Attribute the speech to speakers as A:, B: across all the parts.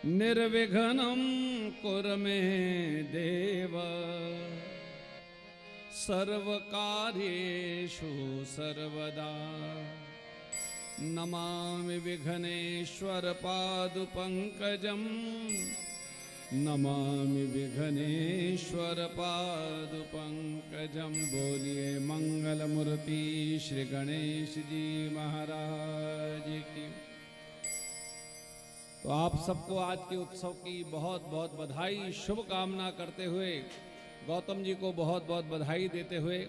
A: निर्विघ्नं कुरु मे देव सर्वकार्येषु सर्वदा। नमामि विघ्नेश्वर पादुपङ्कजं नमामि विघ्नेश्वर पादुपङ्कजं। बोलिए मंगल मूर्ति श्री गणेश जी महाराज की। तो आप सबको आज के उत्सव की बहुत बहुत बधाई शुभकामना करते हुए गौतम जी को बहुत बहुत बधाई देते हुए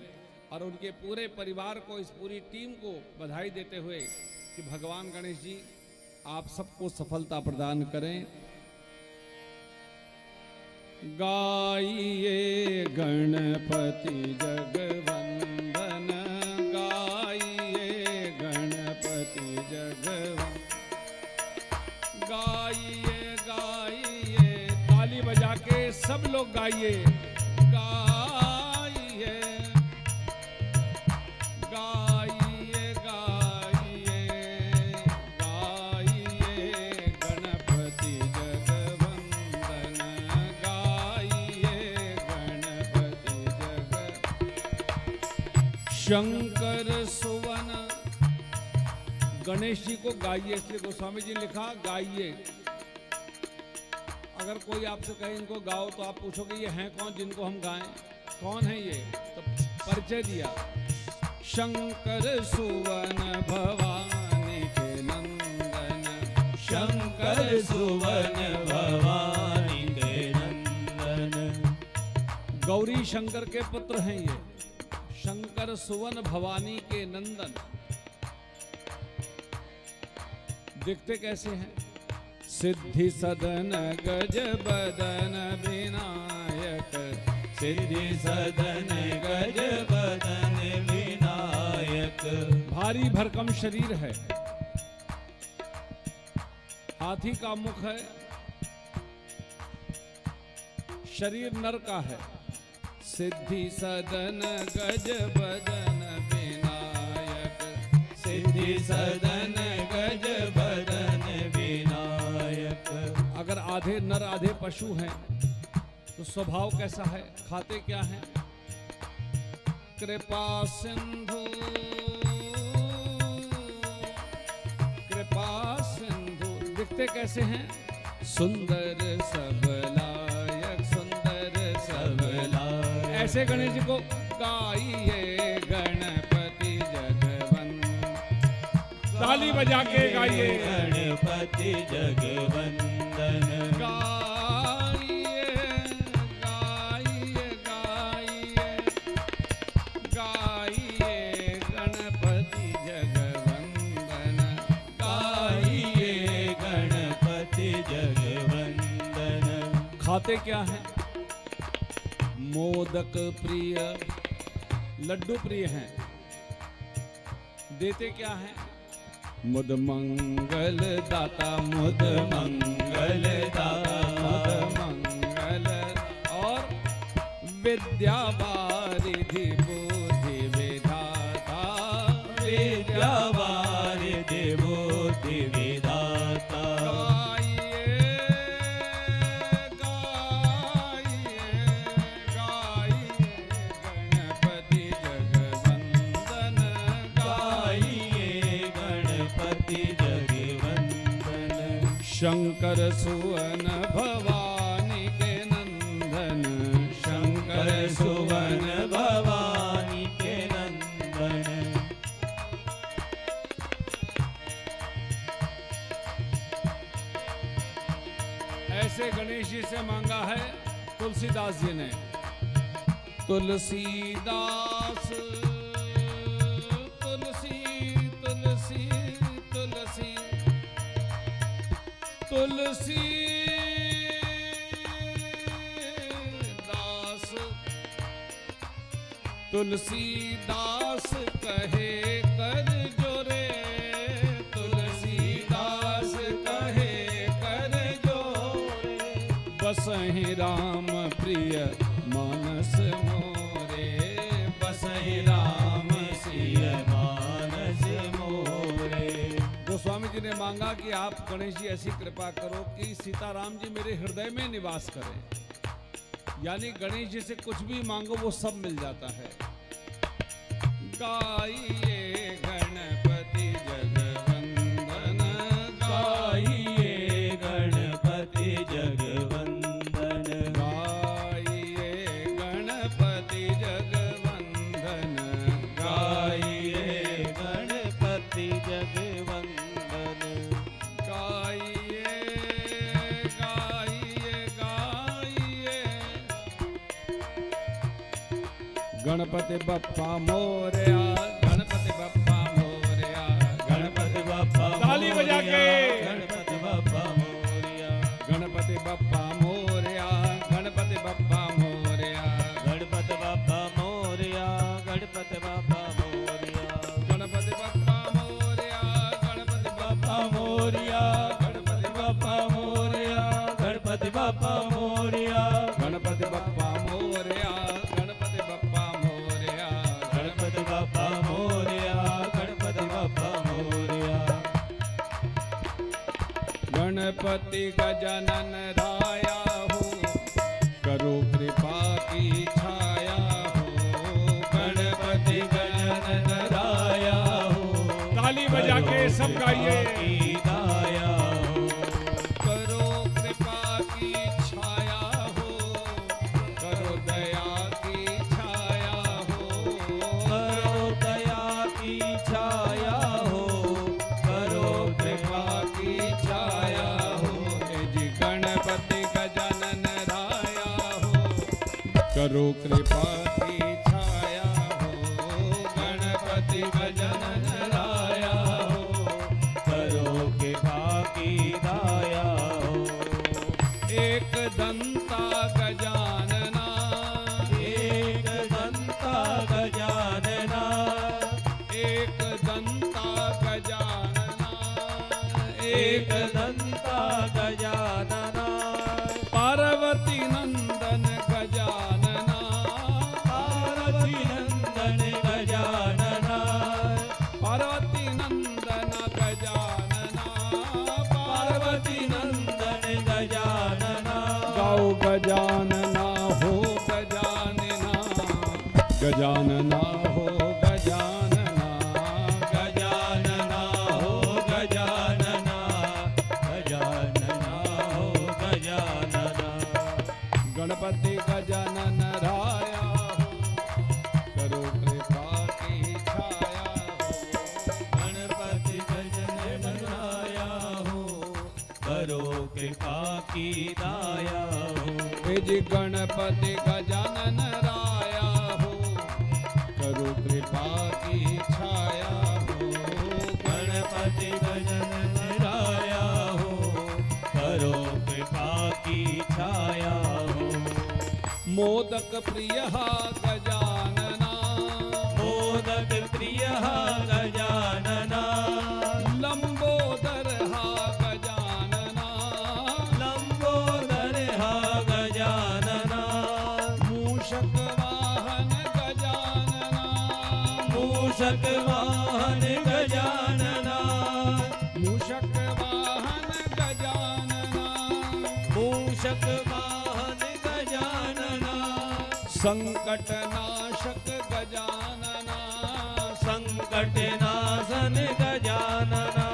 A: और उनके पूरे परिवार को, इस पूरी टीम को बधाई देते हुए कि भगवान गणेश जी आप सबको सफलता प्रदान करें। गाइए गणपति जगवंदन, गाइए गणपति जगवंदन, गाइए गाइए, ताली बजा के सब लोग गाइए, गाइए गाइए गाइए गाइए गणपति जगवंदन, गाइए गणपति जग। शंकर सुवन, गणेश जी को गाइए, इसलिए गोस्वामी जी ने लिखा गाइए। अगर कोई आपसे कहे इनको गाओ तो आप पूछोगे ये हैं कौन जिनको हम गाएं, कौन है ये? तो परिचय दिया, शंकर सुवन भवानी के नंदन,
B: शंकर सुवन भवानी के नंदन।
A: गौरी शंकर के पुत्र हैं ये, शंकर सुवन भवानी के नंदन। दिखते कैसे हैं? सिद्धि सदन गज बदन विनायक,
B: सिद्धि सदन गज बदन विनायक।
A: भारी भरकम शरीर है, हाथी का मुख है, शरीर नर का है। सिद्धि सदन गज बदन विनायक,
B: सिद्धि सदन गज बदन विनायक।
A: अगर आधे नर आधे पशु हैं तो स्वभाव कैसा है, खाते क्या हैं? कृपा सिंधु, कृपा सिंधु। दिखते कैसे हैं? सुंदर सबलायक, सुंदर सबलायक। ऐसे गणेश जी को गाइए गणपति जगवंदन, ताली बजा के गाइए
B: गणपति जगवंदन।
A: गाइए गाइए गाइए गाइए गणपति जगवंदन,
B: गाइए गणपति जगवंदन।
A: खाते क्या हैं? मोदक प्रिय, लड्डू प्रिय हैं। देते क्या हैं? मुद मंगल दाता, मुद मंगल दाता, मुद मंगल। और विद्या वारिधि बुद्धि विधाता,
B: विद्या वारिधि बुद्धि विधाता।
A: शंकर सुवन भवानी के नंदन,
B: शंकर सुवन भवानी के नंदन।
A: ऐसे गणेश जी से मांगा है तुलसीदास जी ने। तुलसीदास तुलसी तुलसी तुलसी तुलसी दास, तुलसीदास कहे कर जोरे, तुलसीदास कहे कर जोरे। बसहि राम प्रिय मानस मोरे, बसहि राम प्रिय मानस मोरे। गोस्वामी जी जी ने मांगा कि आप गणेश जी ऐसी कृपा करो कि सीताराम जी मेरे हृदय में निवास करें। यानी गणेश जी से कुछ भी मांगो वो सब मिल जाता है। गाइए गणपति जगवंदन,
B: गाइए गणपति जगवंदन,
A: गाइए गणपति जगवंदन,
B: गाइए गणपति जगवंदन,
A: गाइए गाइए गाइए। गणपति बप्पा मोरया, गणपति बप्पा मोरया,
B: गणपति बप्पा
A: ताली बजा के।
B: गणपति बप्पा मोरया,
A: गणपति बप्पा मोरया, गणपति बप्पा मोरया,
B: गणपति बप्पा मोरया, गणपति बप्पा मोरया,
A: गणपति बप्पा मोरया, गणपति बप्पा
B: मोरया, गणपति बप्पा मोरया, गणपति बप्पा मोरया,
A: गणपति बप्पा मोरया, गणपति बप्पा मोरया,
B: गणपति बप्पा मोरया, गणपति बप्पा मोरया।
A: गणपति गजानन राया हो, करो कृपा की छाया हो।
B: गणपति गजानन राया हो,
A: ताली बजा के सब गाइए।
B: की दाया हो,
A: करो कृपा की छाया हो, करो दया की छाया हो।
B: करो दया की छाया हो, करो
A: कृपा की छाया हो। हे जी गणपति गजानन राया हो, करो कृपा की छाया हो। गणपति गजानन राया हो,
B: करो कृपा की दाया हो।
A: एक दंता गजानना,
B: एक दंता गजानना,
A: एक दंता गजानना,
B: एक दंता गजानना,
A: पार्वती नंदन गजानना,
B: पार्वती नंदन गजानना,
A: पार्वती नंदन गजानना,
B: पार्वती नंदन गजानना,
A: गाओ गजानना हो गजानना, गजानना हो गजानना,
B: गजानना हो गजानना, गजानना हो गजानना।
A: गणपति गजानन राया हो, करो कृपा की छाया हो।
B: गणपति गजानन राया हो, करो कृपा की दाया हो।
A: हे जी गणपति गजानन राया हो, करो कृपा की छाया हो।
B: गणपति गजानन राया हो, करो कृपा की छाया हो।
A: मोदक प्रिय गजानना,
B: मोदक प्रिय गजानना,
A: लंबोदर गजानना,
B: लंबोदर गजानना,
A: मूषक वाहन गजानना,
B: मूषक वाहन गजानना,
A: मूषक वाहन गजानना,
B: मूषक वाहन गजानना,
A: संकट नाशक गजानना,
B: संकट नाशन गजानना।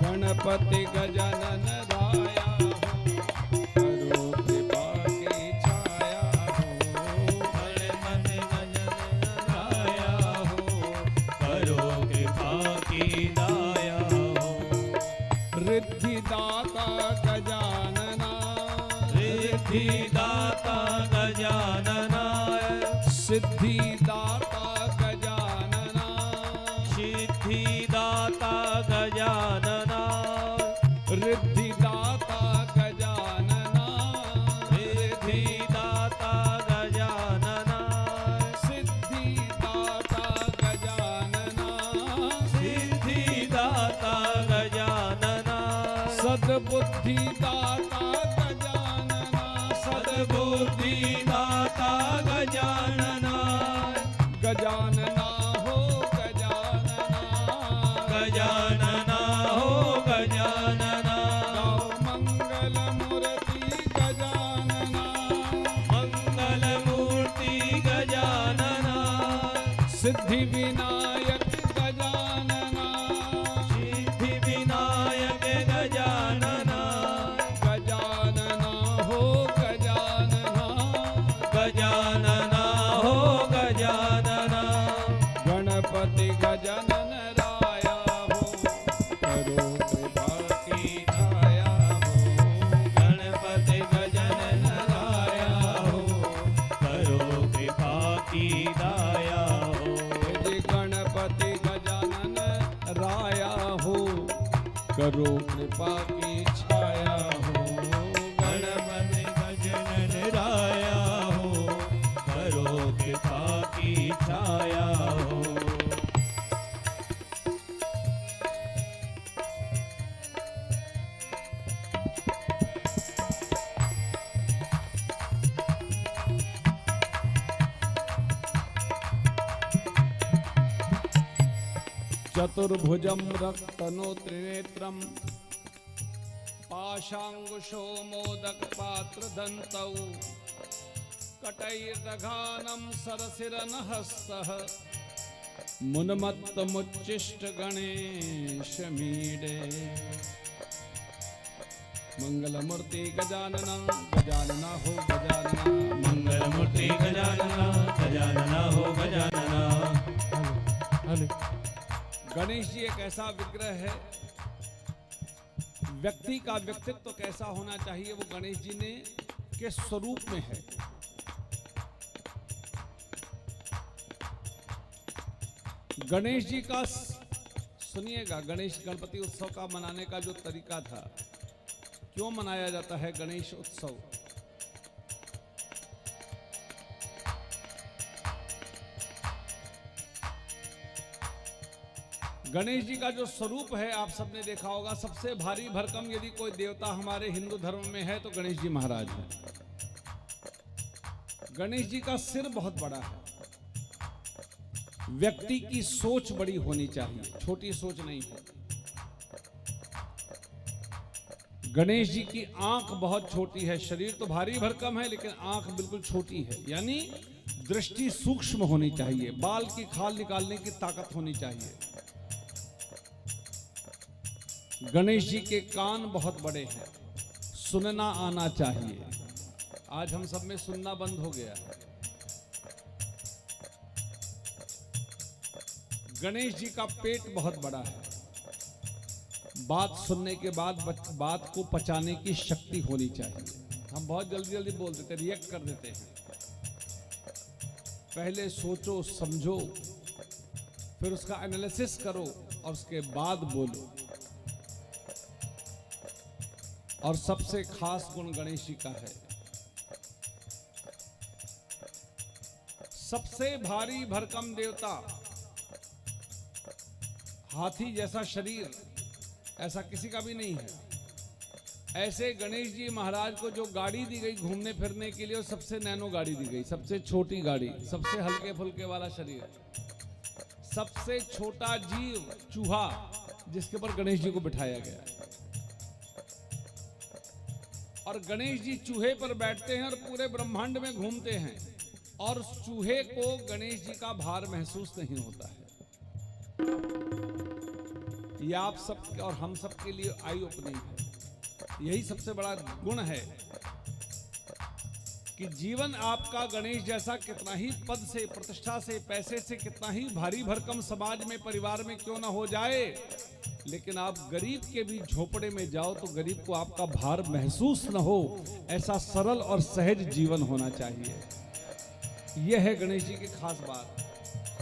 A: गणपति गजानन राया हो, करो कृपा की छाया हो।
B: गणपति गजानन राया हो, करो कृपा की दाया हो।
A: रिद्धिदाता गजानना,
B: रिद्धिदाता गजानना,
A: सिद्धिदाता गजानना,
B: सिद्धिदाता गजानना,
A: रिद्धिदाता गजानना,
B: रिद्धिदाता गजानना,
A: सिद्धिदाता गजानना,
B: सिद्धिदाता गजानना,
A: सद्बुद्धिदाता गजानना,
B: सद्बुद्धिदाता गजानना,
A: गजानना हो गजानना,
B: गजानना हो
A: करो कृपा की छाया हो।
B: गणपति गजानन राया हो, करो कृपा की छाया हो।
A: चतुर्भुजं रक्तनो त्रिनेत्रं पाशांकुशो मोदक पात्र दन्तौ कटैर्दघानं सरसिरनहस्तः मुन्मत्तमुच्चिष्ट गणेश मीडे। मंगलमूर्ति गजाननं गजानना हो गजानना।
B: मंगलमूर्ति गजानना गजानना हो गजानना।
A: गणेश जी एक ऐसा विग्रह है, व्यक्ति का व्यक्तित्व कैसा होना चाहिए वो गणेश जी ने के स्वरूप में है। गणेश जी का सुनिएगा, गणेश गणपति उत्सव का मनाने का जो तरीका था, क्यों मनाया जाता है गणेश उत्सव। गणेश जी का जो स्वरूप है आप सबने देखा होगा, सबसे भारी भरकम यदि कोई देवता हमारे हिंदू धर्म में है तो गणेश जी महाराज हैं। गणेश जी का सिर बहुत बड़ा है। व्यक्ति की सोच बड़ी होनी चाहिए, छोटी सोच नहीं है। गणेश जी की आंख बहुत छोटी है, शरीर तो भारी भरकम है लेकिन आंख बिल्कुल छोटी है, यानी दृष्टि सूक्ष्म होनी चाहिए। बाल की खाल निकालने की ताकत होनी चाहिए। गणेश जी के कान बहुत बड़े हैं, सुनना आना चाहिए। आज हम सब में सुनना बंद हो गया है। गणेश जी का पेट बहुत बड़ा है, बात सुनने के बाद बात को पचाने की शक्ति होनी चाहिए। हम बहुत जल्दी जल्दी बोल देते, रिएक्ट कर देते हैं। पहले सोचो समझो, फिर उसका एनालिसिस करो और उसके बाद बोलो। और सबसे खास गुण गणेश जी का है, सबसे भारी भरकम देवता, हाथी जैसा शरीर ऐसा किसी का भी नहीं है। ऐसे गणेश जी महाराज को जो गाड़ी दी गई घूमने फिरने के लिए, वो सबसे नैनो गाड़ी दी गई, सबसे छोटी गाड़ी, सबसे हल्के फुल्के वाला शरीर, सबसे छोटा जीव चूहा जिसके ऊपर गणेश जी को बिठाया गया। और गणेश जी चूहे पर बैठते हैं और पूरे ब्रह्मांड में घूमते हैं, और उस चूहे को गणेश जी का भार महसूस नहीं होता है। ये आप सब और हम सब के लिए आई ओपनिंग है। यही सबसे बड़ा गुण है कि जीवन आपका गणेश जैसा कितना ही पद से, प्रतिष्ठा से, पैसे से, कितना ही भारी भरकम समाज में, परिवार में क्यों ना हो जाए, लेकिन आप गरीब के भी झोपड़े में जाओ तो गरीब को आपका भार महसूस न हो, ऐसा सरल और सहज जीवन होना चाहिए। यह है गणेश जी की खास बात।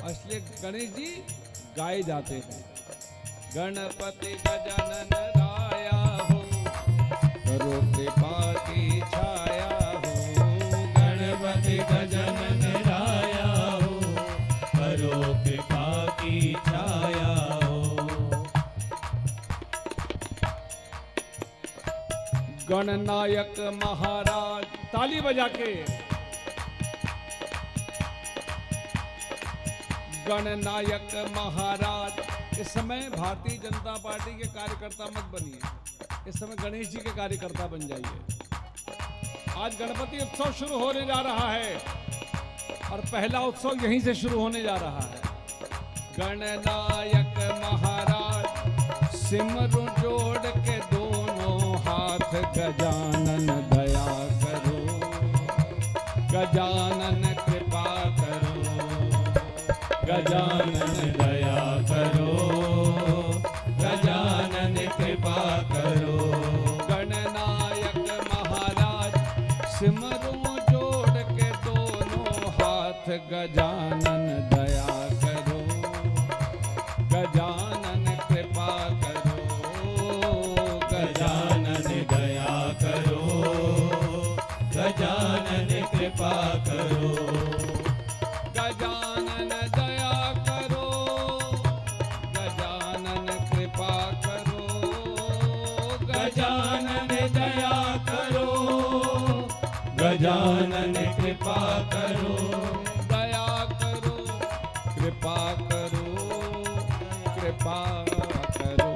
A: और इसलिए गणेश जी गाए जाते हैं। गणपति गजानन राया हो, करो कृपा की छाया हो।
B: गणपति गजानन राया हो, करो कृपा की छाया हो।
A: गणनायक महाराज, ताली बजा के। गणनायक महाराज। इस समय भारतीय जनता पार्टी के कार्यकर्ता मत बनिए, इस समय गणेश जी के कार्यकर्ता बन जाइए। आज गणपति उत्सव शुरू होने जा रहा है और पहला उत्सव यहीं से शुरू होने जा रहा है। गणनायक महाराज सिमरु जोड़ के दोनों हाथ, गजानन दया करो, गजानन कृपा करो,
B: गजानन दया करो, गजानन कृपा करो।
A: गणनायक महाराज सिमरु जोड़ के दोनों हाथ, गजानन दया करो, गजानन कृपा करो।
B: गजानन दया करो, गजानन कृपा करो,
A: दया करो, कृपा करो, कृपा करो,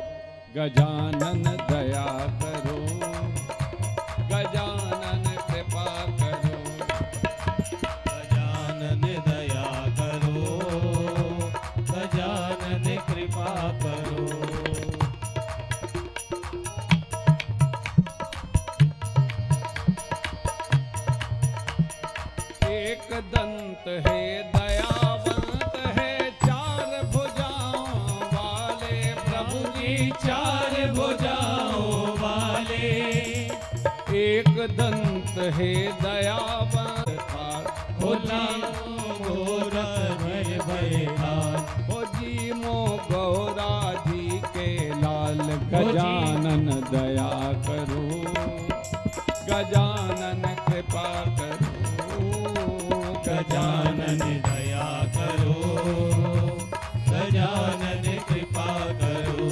A: गजानन दया करो, गजानन कृपा करो,
B: गजानन दया करो, गजानन कृपा करो।
A: एक दंत है दयावंत है, चार भुजाओं वाले प्रभु जी,
B: चार भुजाओं वाले,
A: एक दंत है दयावंत
B: हो लाओ गोरख भय भयहार,
A: हो जी मो गौरा जी के लाल, गजानन दया करो, गजानन कृपा करो,
B: गजानन दया करो, गजानन कृपा करो।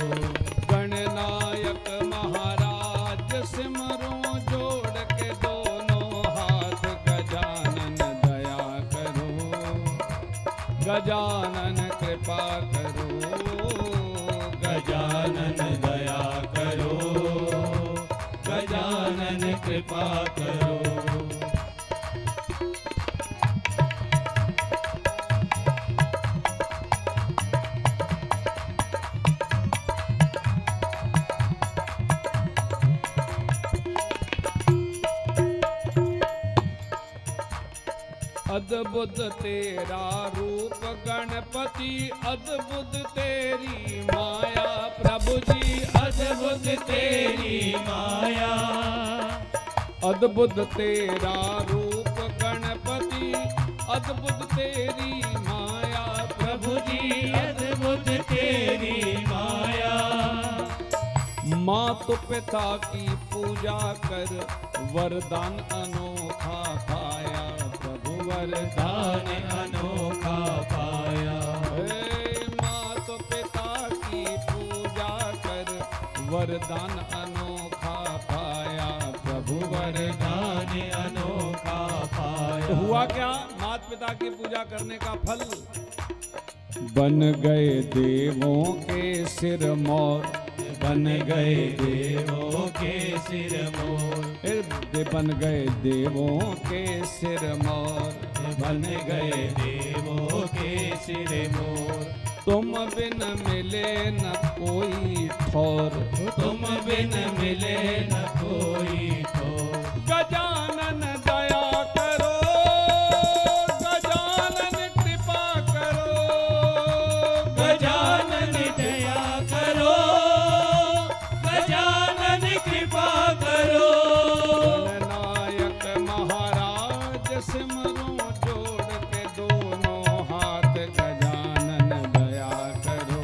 A: गणनायक महाराज सिमरो जोड़ के दोनों हाथ, गजानन दया करो, गजानन कृपा करो,
B: गजानन दया करो, गजानन कृपा करो।
A: अद्भुत तेरा रूप गणपति, अद्भुत तेरी माया प्रभु जी,
B: अद्भुत तेरी माया,
A: अद्भुत तेरा रूप गणपति, अद्भुत तेरी माया
B: प्रभु जी अद्भुत तेरी माया।
A: मातु पिता की पूजा कर, वरदान अनोखा पाया प्रभु,
B: दान अनोखा पाया।
A: मातु पिता की पूजा कर, वरदान अनोखा पाया प्रभु,
B: वरदान अनोखा पाया।
A: तो हुआ क्या? माता पिता की पूजा करने का फल, बन गए देवों के सिर मोर,
B: बन गए देवों के सिर मोर,
A: बन गए देवों के सिर मोर,
B: बन गए देवों के सिर मोर।
A: तुम बिन मिले न कोई ठोर,
B: तुम बिन मिले न कोई ठोर।
A: गजानन दया करो, गजानन कृपा करो,
B: गजानन दया करो, गजानन कृपा करो।
A: गणनायक महाराज सिमरो जोड़ के दोनों हाथ, गजानन दया करो,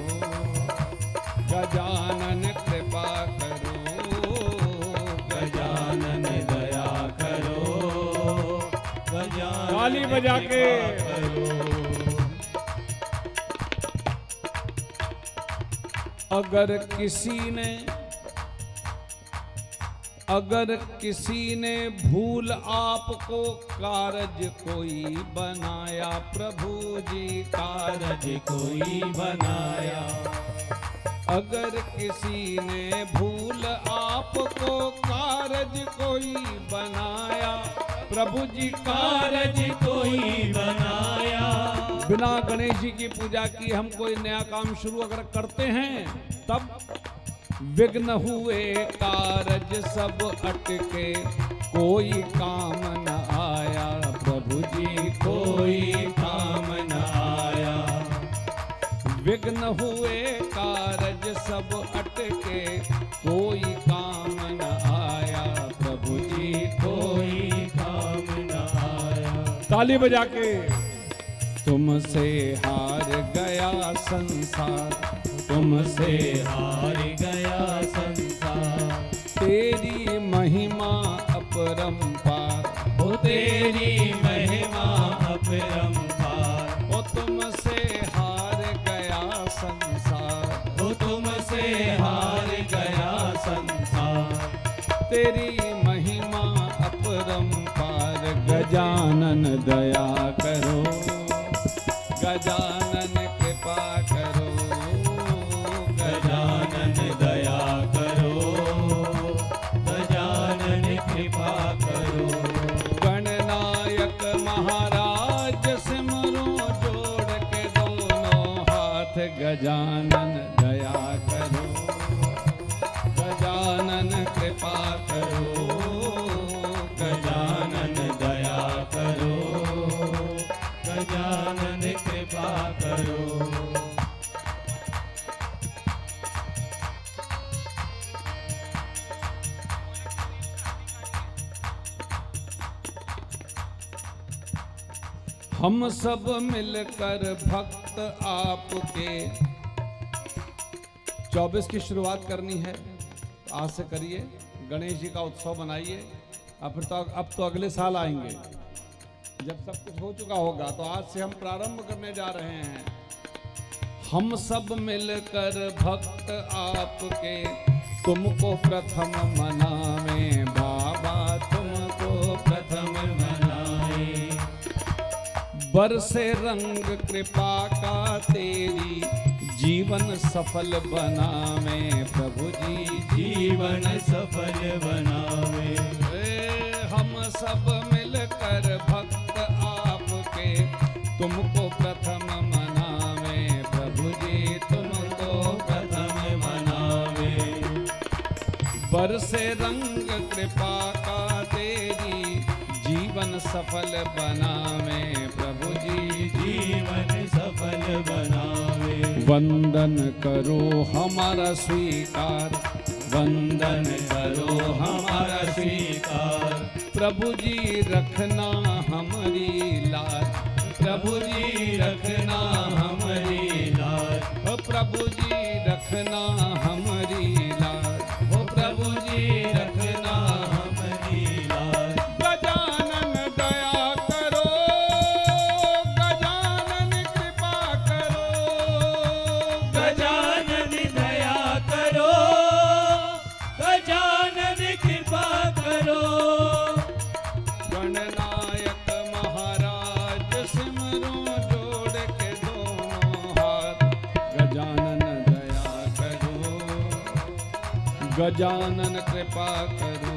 A: गजानन कृपा करो,
B: गजानन दया करो, गजानन
A: ताली बजा के
B: कृपा करो।
A: अगर किसी ने भूल आपको कारज कोई बनाया प्रभु जी,
B: कारज कोई बनाया।
A: अगर किसी ने भूल आपको कारज कोई बनाया प्रभु जी,
B: कारज कोई बनाया।
A: बिना गणेश जी की पूजा की हम कोई नया काम शुरू अगर करते हैं, तब विघ्न हुए कारज सब अटके, कोई काम न आया प्रभु जी,
B: कोई काम न आया।
A: विघ्न हुए कारज सब अटके, कोई काम न आया प्रभु जी,
B: कोई काम न आया।
A: ताली बजा के तुमसे हार गया संसार,
B: तुमसे हार गया संसार।
A: तेरी महिमा अपरंपार,
B: ओ तेरी महिमा अपरंपार।
A: ओ तुमसे हार गया संसार,
B: ओ तुमसे हार गया संसार।
A: तेरी महिमा अपरंपार, गजानन दया करो, गजानन कृपा करो,
B: गजानन दया करो, गजानन कृपा करो।
A: गणनायक महाराज सिमरो जोड़ के दोनों हाथ, गजानन दया करो, गजानन कृपा करो,
B: गजानन दया करो, गजानन कृपा करो।
A: हम सब मिलकर भक्त आपके 24 की शुरुआत करनी है, आज से करिए, गणेश जी का उत्सव बनाइए। अब तो अगले साल आएंगे जब सब कुछ हो चुका होगा, तो आज से हम प्रारंभ करने जा रहे हैं। हम सब मिलकर भक्त आपके तुमको प्रथम मनावे, बाबा तुमको प्रथम मनाए। बरसे रंग कृपा का तेरी, जीवन सफल बनावे प्रभु जी,
B: जीवन सफल बनावे।
A: हम सब मिलकर भक्त आपके तुमको प्रथम मनावे प्रभु जी, तुमको
B: प्रथम मनावे।
A: बरसे रंग कृपा का तेरी, जीवन सफल बनावे प्रभु जी,
B: जीवन सफल बनावे।
A: वंदन करो हमारा स्वीकार,
B: वंदन करो हमारा स्वीकार।
A: प्रभु जी रखना हमारी लाज, प्रभु जी रखना हमारी
B: लाज,
A: ओ प्रभु जी रखना हमारी लाज, ओ प्रभु जी रखना
B: हमारी लाज।
A: गजानन दया करो, गजानन कृपा करो,
B: गजानन दया करो, गजानन कृपा करो।
A: गणनायक महाराज सिमरो जोड़ के दोनों हाथ, गजानन दया करो, गजानन कृपा करो,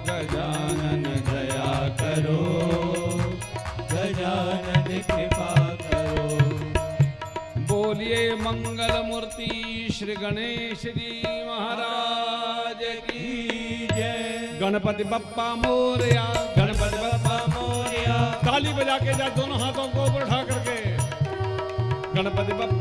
B: गजानन दया करो, गजानन कृपा करो।
A: बोलिए मंगल मूर्ति श्री गणेश जी महाराज की
B: जय।
A: गणपति बप्पा मोरया,
B: गणपति बप्पा मोरया।
A: ताली बजा के जा दोनों हाथों को ऊपर उठा करके, गणपति बप्पा